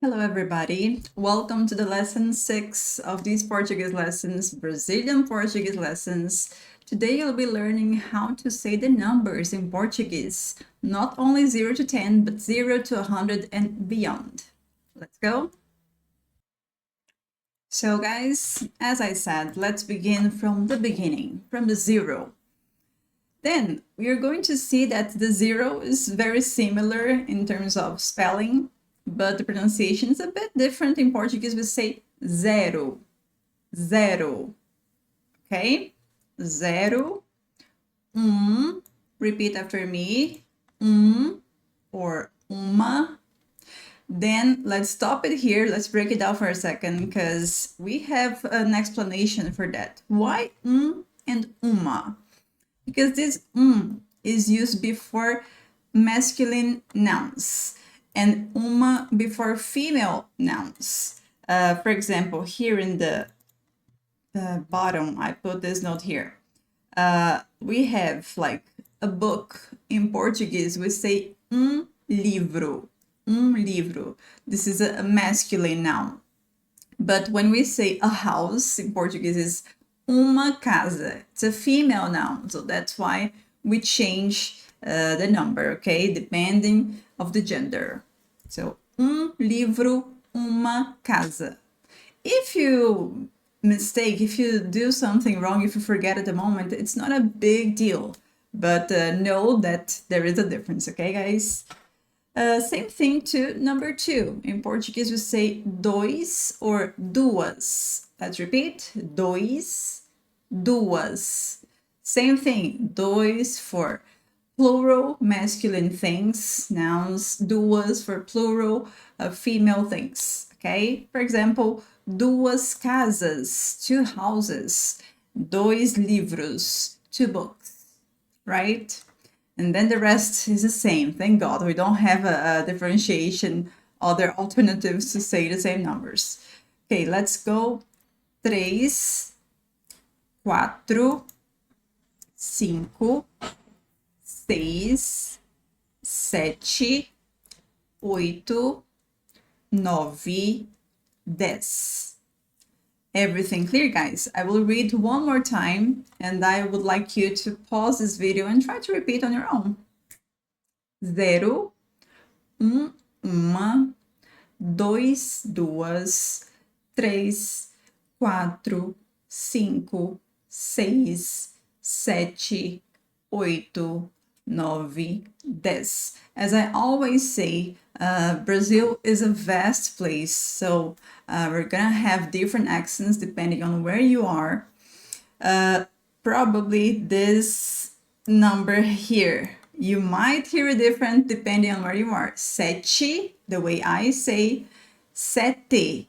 Hello, everybody. Welcome to the lesson 6 of these Portuguese lessons, Brazilian Portuguese lessons. Today, you'll be learning how to say the numbers in Portuguese, not only 0 to 10, but 0 to 100 and beyond. Let's go. So, guys, as I said, let's begin from the beginning, from the 0. Then we are going to see that the 0 is very similar in terms of spelling, but the pronunciation is a bit different. In Portuguese, we say zero, zero, okay? Zero, repeat after me, or uma. Then let's stop it here. Let's break it down for a second because we have an explanation for that. Why and uma? Because this is used before masculine nouns and uma before female nouns. For example, here in the bottom, I put this note here. We have like a book. In Portuguese, we say livro. Livro. This is a masculine noun. But when we say a house, in Portuguese is uma casa. It's a female noun, so that's why we change the number, okay, depending of the gender. So, livro, uma casa. If you mistake, if you do something wrong, if you forget at the moment, it's not a big deal. But know that there is a difference, okay, guys? Same thing to number 2. In Portuguese, we say dois or duas. Let's repeat. Dois, duas. Same thing. Dois for plural, masculine things, nouns. Duas for plural, female things. Okay? For example, duas casas, 2 houses. Dois livros, 2 books. Right? And then the rest is the same. Thank God we don't have a differentiation, other alternatives to say the same numbers. Okay, let's go. 3, 4, 5, 6, 7, 8, 9, 10. Everything clear, guys? I will read one more time and I would like you to pause this video and try to repeat on your own. 0, uma, 2, duas, 3, 4, 5, 6, 7, 8, 9, 10. As I always say, Brazil is a vast place, so we're gonna have different accents depending on where you are. Probably this number here, you might hear it different depending on where you are. Sete, the way I say, sete,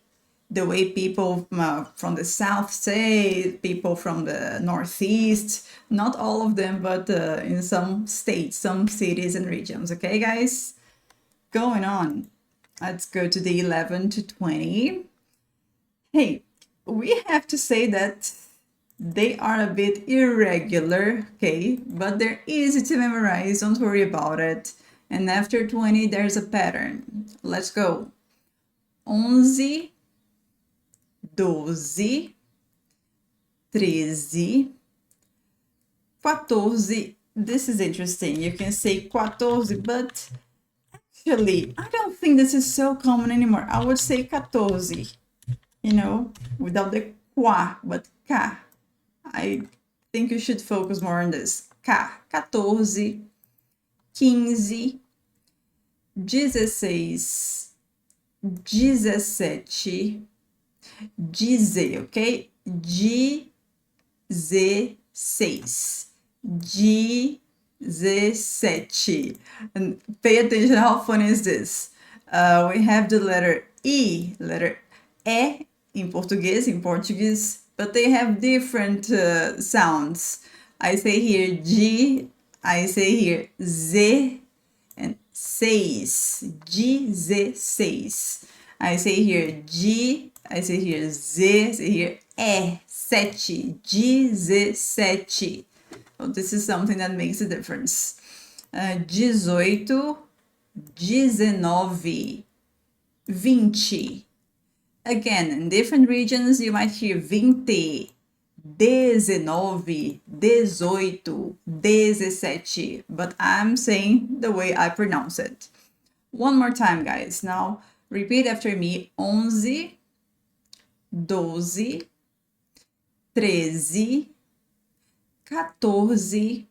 the way people from the south say, people from the northeast, not all of them, but in some states, some cities and regions. Okay, guys? Going on. Let's go to the 11 to 20. Hey, we have to say that they are a bit irregular, okay? But they're easy to memorize, don't worry about it. And after 20, there's a pattern. Let's go. 11, 12, 13, 14. This is interesting. You can say 14, but actually, I don't think this is so common anymore. I would say 14, you know, without the qua, but ca. I think you should focus more on this. Ca, 14, 15, 16, 17, dizer, okay? 16, 17. And pay attention, how funny is this? We have the letter E, letter E in Portuguese, but they have different sounds. I say here G, I say here Z, and 6, 16. I say here G, I say here Z, I say here E, 7, 17. So this is something that makes a difference. 18, 19, 20. Again, in different regions, you might hear 20, 19, 18, 17, but I'm saying the way I pronounce it. One more time, guys. Now, repeat after me. 11, 12, 13, 14, 15,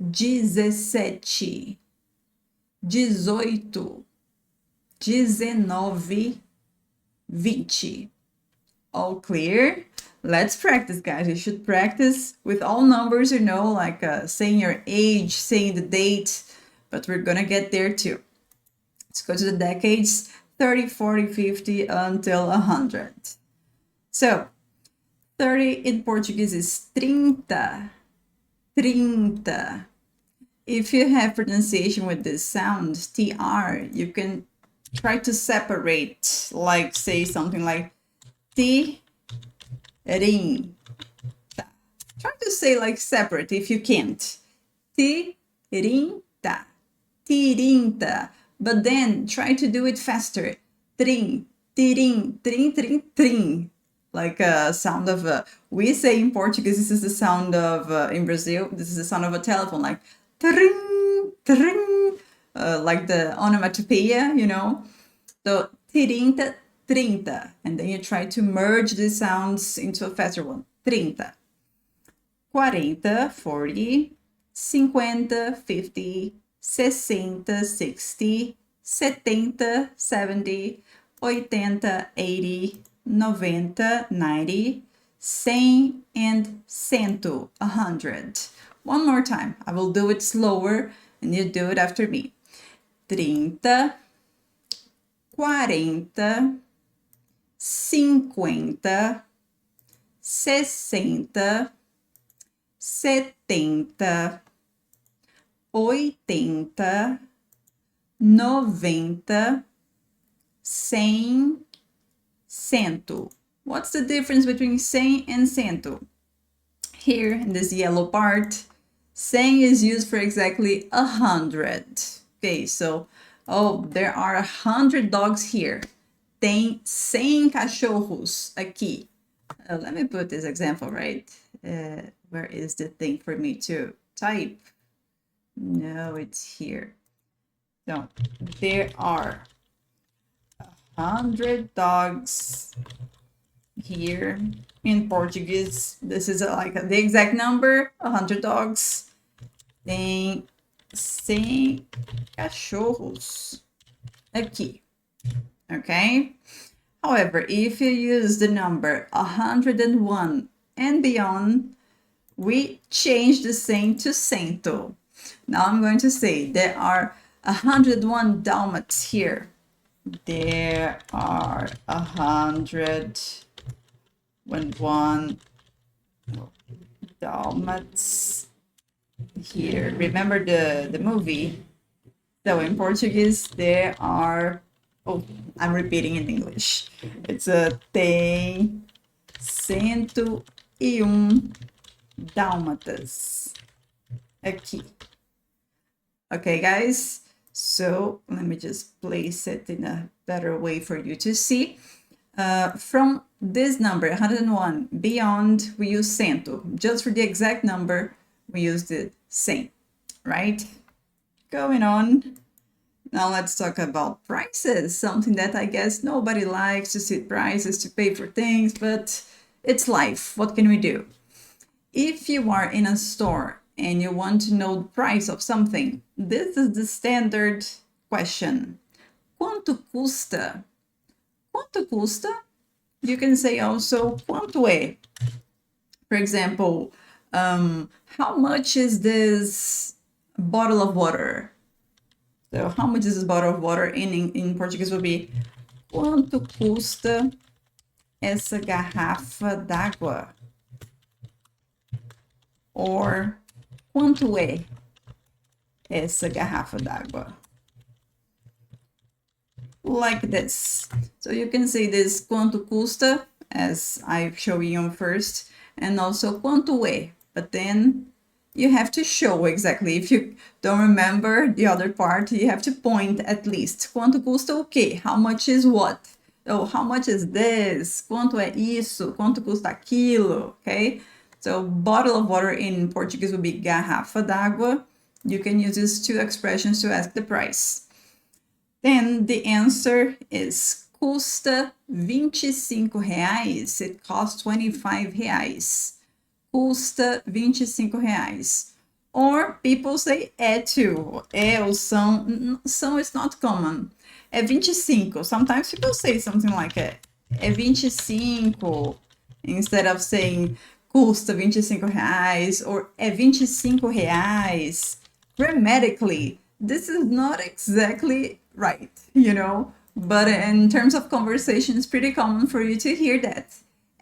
16, 17, 18, 19, 20. All clear? Let's practice, guys. You should practice with all numbers, like saying your age, saying the date, but we're gonna get there too. Let's go to the decades, 30, 40, 50 until 100. So, 30 in Portuguese is 30, 30. If you have pronunciation with this sound, TR, you can try to separate, like say something like ti, rin. Try to say like separate if you can't. Tirinta, tirinta. But then try to do it faster. Trin, tirin, trin, trin, trin. Like a sound of we say in Portuguese, this is the sound of, in Brazil, this is the sound of a telephone, like tring, tring, like the onomatopoeia, So tirinta, trinta. And then you try to merge the sounds into a faster one. Trinta. 40, 40, 50, 50, 60, 60, 70, 70, 80, 80, 90, 90, 100, and 100, 100. One more time. I will do it slower and you do it after me. 30, 40, 50, 60, 70, 80, 90, 100, 100. What's the difference between 100 and 100? Here in this yellow part, 100 is used for exactly 100. Okay, so, there are 100 dogs here. Tem 100 cachorros aqui. Let me put this example, right? Where is the thing for me to type? No, it's here. So, there are 100 dogs here in Portuguese. This is like the exact number, 100 dogs. Tem 100 cachorros aqui. Okay? However, if you use the number 101 and beyond, we change the same to cento. Now I'm going to say there are 101 Dalmats here. There are 101 Dalmats here. Remember the movie? So in Portuguese, there are, I'm repeating in English. It's tem 101 dálmatas aqui. Okay, guys? So let me just place it in a better way for you to see. From this number, 101, beyond, we use cento. Just for the exact number, we use the 100, right? Going on. Now let's talk about prices, something that I guess nobody likes to see prices, to pay for things, but it's life. What can we do? If you are in a store and you want to know the price of something, this is the standard question. Quanto custa? Quanto custa? You can say also quanto é. For example, how much is this bottle of water? So how much is this bottle of water? In Portuguese will be quanto custa essa garrafa d'água? Or quanto é essa garrafa d'água? Like this. So you can say this quanto custa, as I show you first, and also quanto é, but then you have to show exactly. If you don't remember the other part, you have to point at least. Quanto custa o quê? How much is what? Oh, how much is this? Quanto é isso? Quanto custa aquilo? Okay? So bottle of water in Portuguese would be garrafa d'água. You can use these two expressions to ask the price. Then the answer is custa R$ 25. It costs R$ 25. Custa R$ 25. Or people say é too. É ou são. São is not common. É 25. Sometimes people say something like é 25 instead of saying custa R$ 25 or é R$ 25. Grammatically, this is not exactly right, but in terms of conversation, it's pretty common for you to hear that.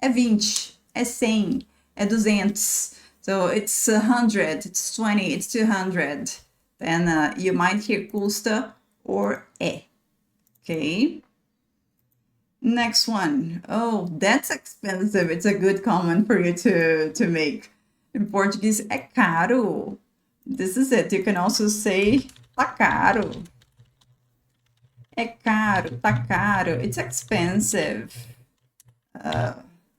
É 20, é 100, é 200. So it's 100, it's 20, it's 200. Then you might hear custa or é. Okay. Next one. Oh, that's expensive. It's a good comment for you to make. In Portuguese, é caro. This is it. You can also say tá caro. É caro, tá caro. It's expensive.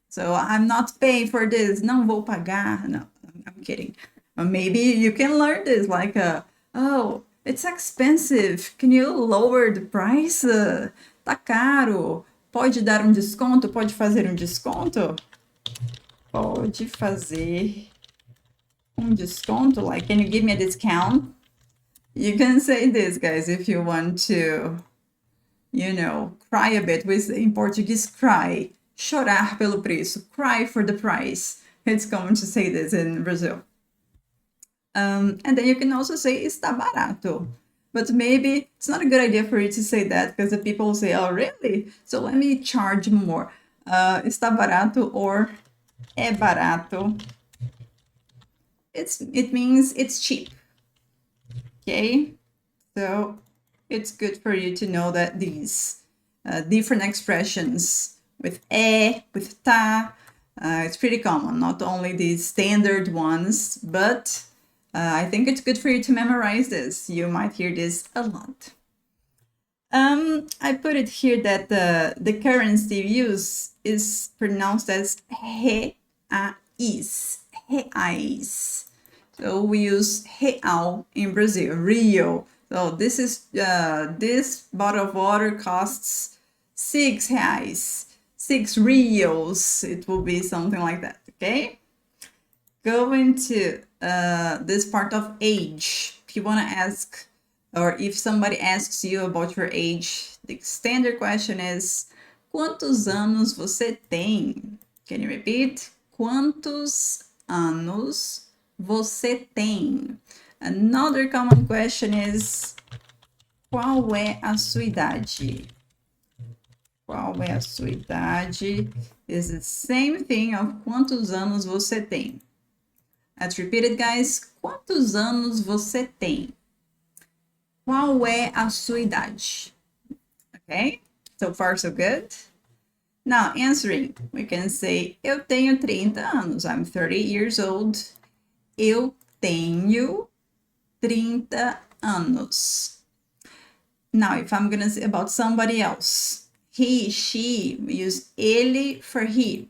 So I'm not paying for this. Não vou pagar. No, I'm kidding. Maybe you can learn this like oh, it's expensive. Can you lower the price? Tá caro. Pode dar um desconto? Pode fazer um desconto? Pode fazer um desconto? Like, can you give me a discount? You can say this, guys, if you want to, cry a bit. We say in Portuguese, cry. Chorar pelo preço. Cry for the price. It's common to say this in Brazil. And then you can also say está barato. But maybe it's not a good idea for you to say that because the people say, oh, really? So let me charge more. Está barato or é barato. It means it's cheap. Okay? So it's good for you to know that these different expressions with with tá, it's pretty common, not only the standard ones, but I think it's good for you to memorize this. You might hear this a lot. I put it here that the currency used is pronounced as reais. Reais. So we use real in Brazil, Rio. So this bottle of water costs R$ 6, 6 rios. It will be something like that, okay? Going to this part of age. If you want to ask, or if somebody asks you about your age, the standard question is, quantos anos você tem? Can you repeat? Quantos anos você tem? Another common question is, qual é a sua idade? Qual é a sua idade? Is the same thing of quantos anos você tem. Let's repeat it, guys. Quantos anos você tem? Qual é a sua idade? Okay, so far so good. Now, answering, we can say, eu tenho 30 anos. I'm 30 years old. Eu tenho 30 anos. Now, if I'm going to say about somebody else, he, she, we use ele for he.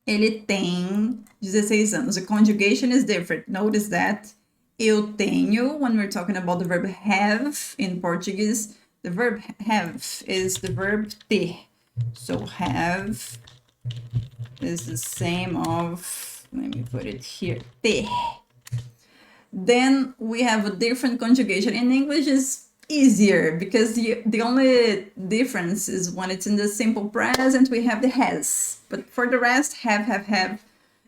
Ele tem 16 anos. The conjugation is different. Notice that. Eu tenho, when we're talking about the verb have in Portuguese, the verb have is the verb ter. So have is the same of, let me put it here, ter. Then we have a different conjugation. In English is easier because the only difference is when it's in the simple present, we have the has. But for the rest, have.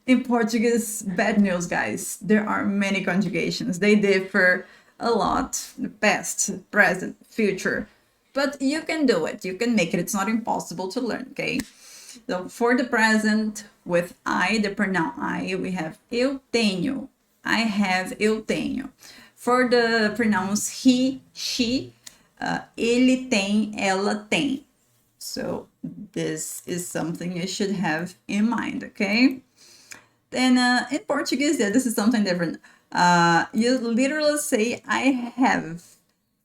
In Portuguese, bad news, guys. There are many conjugations. They differ a lot. The past, present, future. But you can do it. You can make it. It's not impossible to learn, okay? So for the present, with I, the pronoun I, we have eu tenho. I have, eu tenho. For the pronouns he, she, ele tem, ela tem. So this is something you should have in mind, okay? Then in Portuguese, yeah, this is something different. You literally say, I have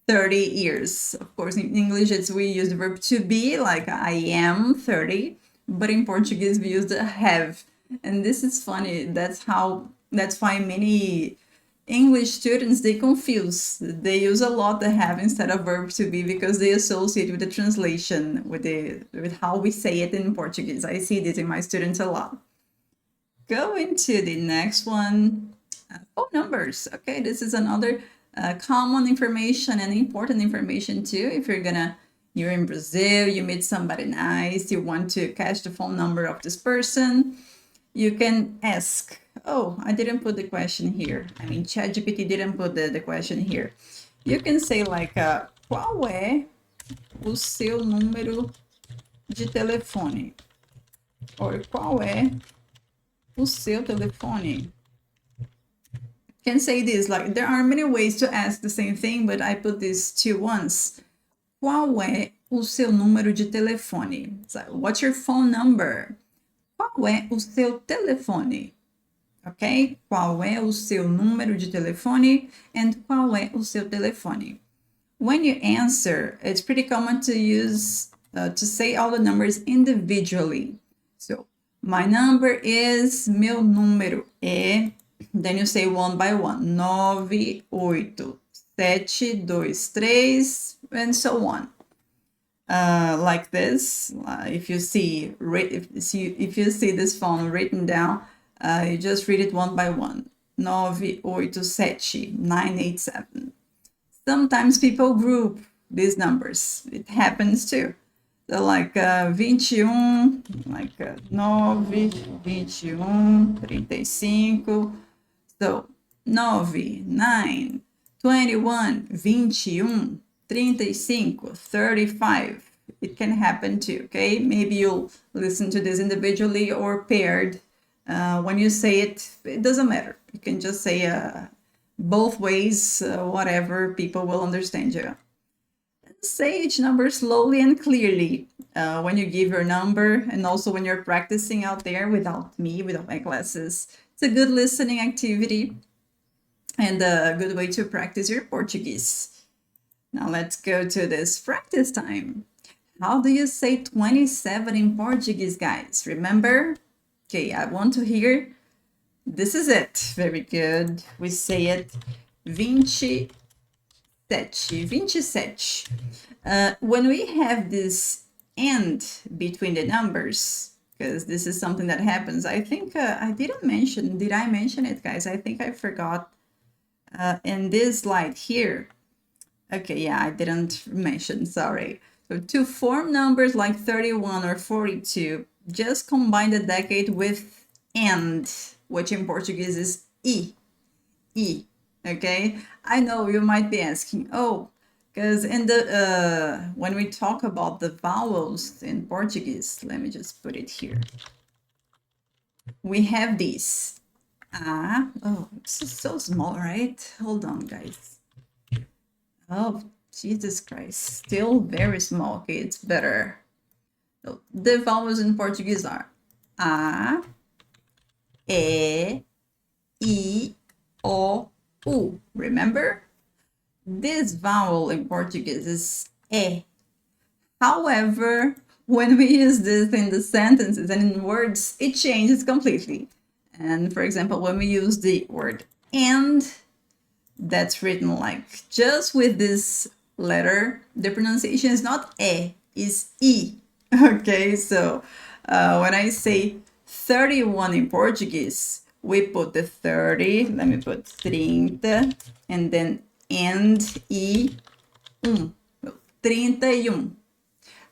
30 years. Of course, in English, we use the verb to be, like I am 30, but in Portuguese, we use the have. And this is funny. That's why many English students, they confuse. They use a lot the have instead of verb to be because they associate with the translation, with how we say it in Portuguese. I see this in my students a lot. Going to the next one, phone numbers. Okay, this is another common information and important information too. If you're in Brazil, you meet somebody nice, you want to catch the phone number of this person, you can ask. Oh, I didn't put the question here. I mean, ChatGPT didn't put the question here. You can say like, qual é o seu número de telefone? Or qual é o seu telefone? Can say this, like there are many ways to ask the same thing, but I put these two ones. Qual é o seu número de telefone? So, what's your phone number? Qual é o seu telefone? Ok? Qual é o seu número de telefone? And qual é o seu telefone? When you answer, it's pretty common to use to say all the numbers individually. So, my number is, meu número é, then you say one by one, 98723, and so on. Like this, if you see this phone written down, you just read it one by one. 987. Sometimes people group these numbers. It happens too. So like 21, like 9, 21, 35. So 9, 9, 21, 21, 35, 35. It can happen too, okay? Maybe you'll listen to this individually or paired. When you say it, it doesn't matter. You can just say both ways, whatever, people will understand you. Say each number slowly and clearly when you give your number, and also when you're practicing out there without me, without my classes. It's a good listening activity and a good way to practice your Portuguese. Now let's go to this practice time. How do you say 27 in Portuguese, guys? Remember? Okay, I want to hear. This is it. Very good. We say it 27. 27. When we have this and between the numbers, because this is something that happens, I think I didn't mention, did I mention it, guys? I think I forgot in this slide here. Okay, yeah, I didn't mention, sorry. So to form numbers like 31 or 42, just combine the decade with and, which in Portuguese is e. E. Okay, I know you might be asking, oh, because in the when we talk about the vowels in Portuguese, let me just put it here. We have these. Oh, it's so small, right? Hold on, guys. Oh, Jesus Christ, still very small. Okay, it's better. So the vowels in Portuguese are a, e, I, o, u. Remember? This vowel in Portuguese is e. However, when we use this in the sentences and in words, it changes completely. And for example, when we use the word and, that's written like just with this letter, the pronunciation is not e, is I. Okay, so when I say 31 in Portuguese, we put the 30, let me put 30, and then and I, 31.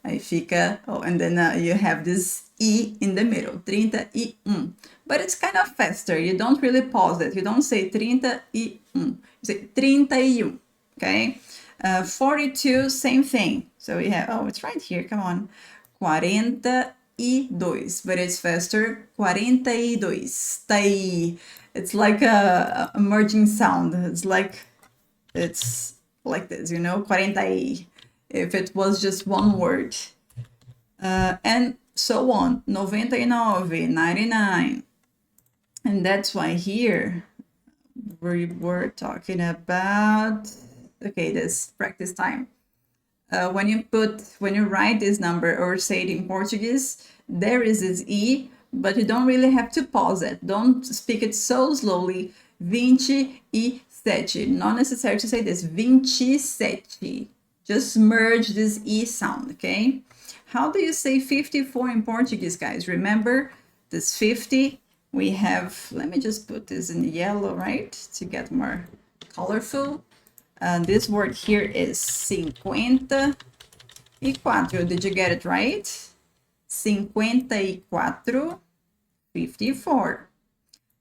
Aí fica, oh, and then you have this I in the middle, 31. But it's kind of faster. You don't really pause it. You don't say 31. You say 31, okay? 42, same thing. So we have, oh, it's right here, come on. 42, but it's faster, 42. Tai. It's like a merging sound. It's like this, you know, 40, if it was just one word. And so on, 99, 99. And that's why here we were talking about, okay, this practice time. When you write this number or say it in Portuguese, there is this E, but you don't really have to pause it. Don't speak it so slowly. 27. Not necessary to say this. 27. Just merge this E sound, okay? How do you say 54 in Portuguese, guys? Remember this 50, we have, let me just put this in yellow, right? To get more colorful. This word here is 54. Did you get it right? 54, 54.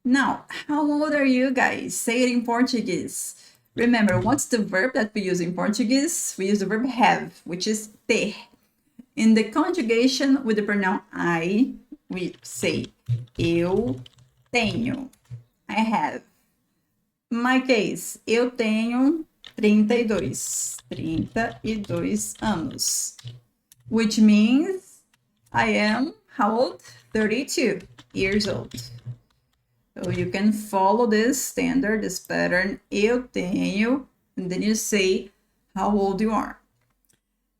Now, how old are you guys? Say it in Portuguese. Remember, what's the verb that we use in Portuguese? We use the verb have, which is ter. In the conjugation with the pronoun I, we say eu tenho. I have. My case, eu tenho 32. 32 anos. Which means I am how old? 32 years old. So you can follow this standard, this pattern, eu tenho, and then you say how old you are.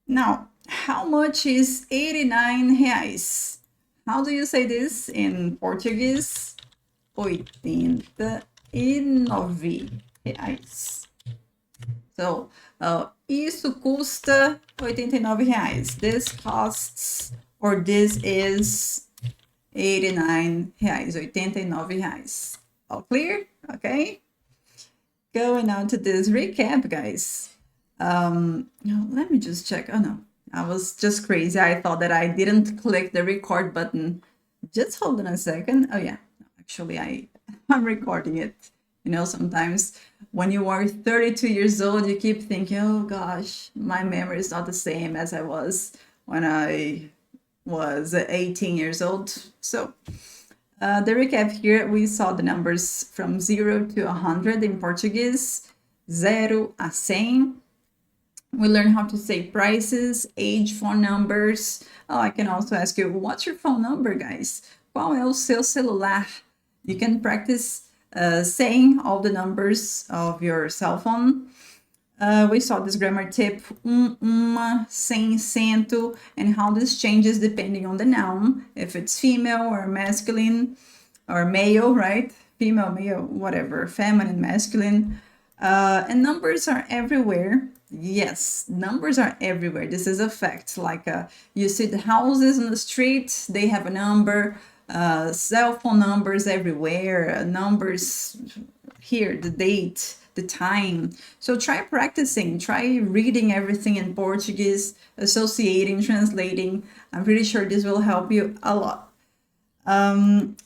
Now, how much is 89 reais? How do you say this in Portuguese? 89 reais. So, isso custa 89 reais. This costs, or this is 89 reais, 89 reais. All clear? Okay. Going on to this recap, guys. Let me just check. Oh no, I was just crazy. I thought that I didn't click the record button. Just hold on a second. Oh yeah, actually I'm recording it. You know, sometimes when you are 32 years old, you keep thinking, oh gosh, my memory is not the same as I was when I was 18 years old. So the recap here, we saw the numbers from 0 to 100 in Portuguese, 0 a 100. We learned how to say prices, age, phone numbers. Oh, I can also ask you, what's your phone number, guys? Qual é o seu celular? You can practice saying all the numbers of your cell phone. We saw this grammar tip, uma, sem, cento, and how this changes depending on the noun, if it's female or masculine or male, right? Female, male, whatever, feminine, masculine. And numbers are everywhere. Yes, numbers are everywhere. This is a fact. Like you see the houses on the street, they have a number, cell phone numbers everywhere, numbers here, the date, the time. So try practicing, try reading everything in Portuguese, associating, translating. I'm pretty sure this will help you a lot.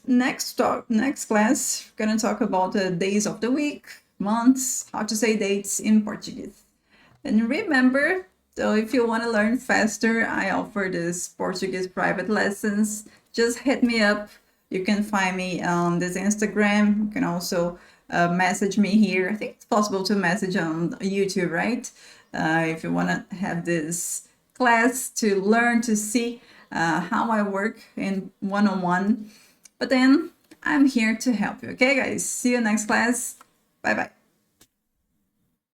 Next class, we're gonna talk about the days of the week, months, how to say dates in Portuguese. And remember, so if you want to learn faster, I offer this Portuguese private lessons. Just hit me up. You can find me on this Instagram. You can also message me here. I think it's possible to message on YouTube, right? If you want to have this class to learn to see how I work in one-on-one. But then I'm here to help you. Okay, guys? See you next class. Bye-bye.